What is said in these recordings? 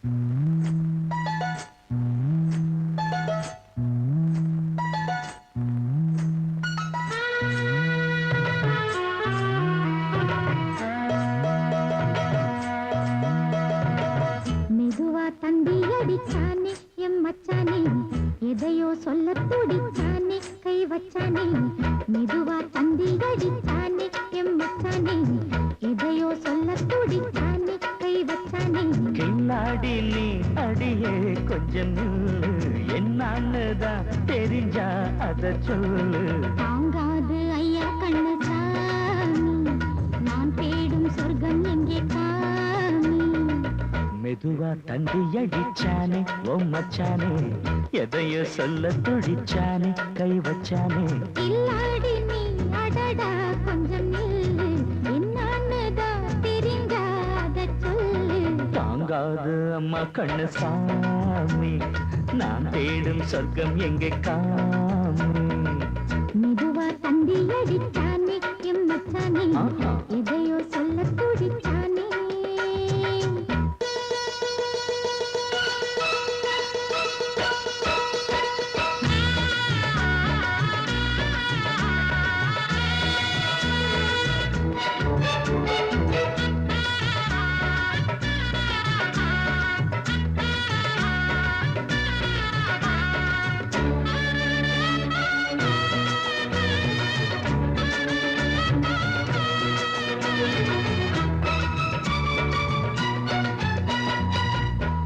மெதுவா தந்தி அடிச்சானே எம் மச்சானே, எதையோ சொல்ல துடிச்சானே கை வச்சானே. மெதுவா தந்தி அடிச்சானே எம் மச்சானே, எதையோ சொல்ல துடிச்சானே கை வச்சானே. கில்லாடி நீ அடியே கொஞ்சம் என்னன்னுதான் தெரிஞ்சா அத சொல்லு. தாங்காது ஐயா கண்ணு சாமி, நான் தேடும் சொர்க்கம் எங்கே காமி. மெதுவா தந்தி அடிச்சானே ஓ மச்சானே, எதையோ சொல்ல துடிச்சானே கை வச்சானே. கில்லாடி நீ அடடா கொஞ்சம் நில்லு, என்னன்னுதான் தெரிஞ்சாத சொல்லு. தாங்காது அம்மா கண்ணு சாமி, நான் தேடும் சொர்க்கம் எங்கே காமி. மெதுவா தந்தி அடிச்சானே எம் மச்சானே, எதையோ சொல்ல துடிச்சானே.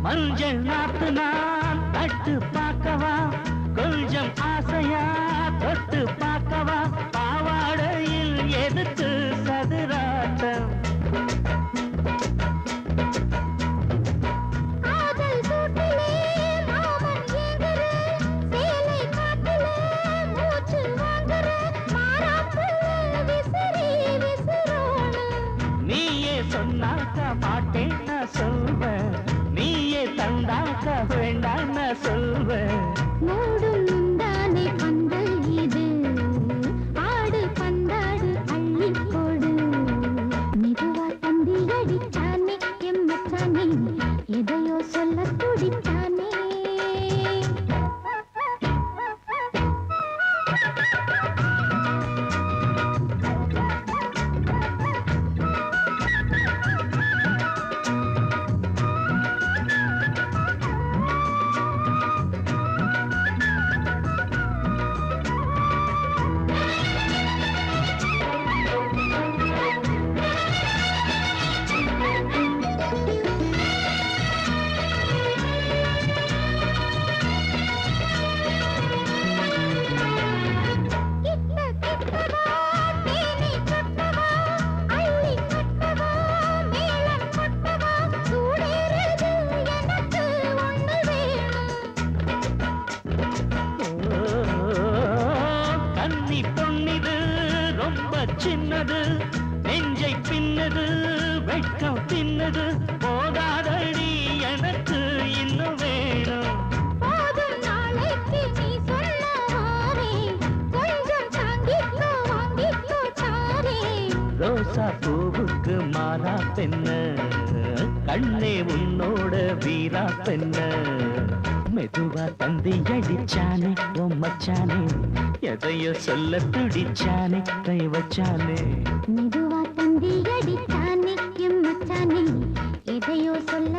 மஞ்சள் நாத்து நான் தட்டு பார்க்கவா, கொஞ்சம் ஆசையா தொட்டு பார்க்கவா. பாவாடையில் எதுக்கு சதுராட்டம், காதல் சூட்டிலே மாமன் ஏங்குற, சேலை காட்டிலே மூச்சு வாங்குற, மாறாப்புல விசிறி விசிறோணும். நீயே சொன்னாக்க மாட்டேன் நான் சொல்வேன், நீயே தந்தாக்க வேண்டாம் நான் சொல்வேன். மூடும் முந்தானை பந்தல் இது, ஆடு பந்தாடு அள்ளிக்கோடு. மெதுவா தந்தி அடிச்சானே எம் மச்சானே, எதையோ சொல்ல துடிச்சானே. கன்னி பொன்னிது ரொம்ப சின்னது, நெஞ்சை பின்னது வெட்கம் தின்னது. போதாதடி எனக்கு இன்னும் வேணும். போதும் நாளைக்கு நீ சொல்லாரே, கொஞ்சம் தாங்கிக்கோ வாங்கிக்கோ தாரே. ரோசா பூவுக்கு மாறா பெண்ண, கண்ணே உன்னோட வீரா பெண்ண. மெதுவா தந்தி அடிச்சானே ஓ மச்சானே, எதையோ சொல்ல துடிச்சானே கை வச்சானே. மெதுவா தந்தி அடிச்சானே எம் மச்சானே, எதையோ சொல்ல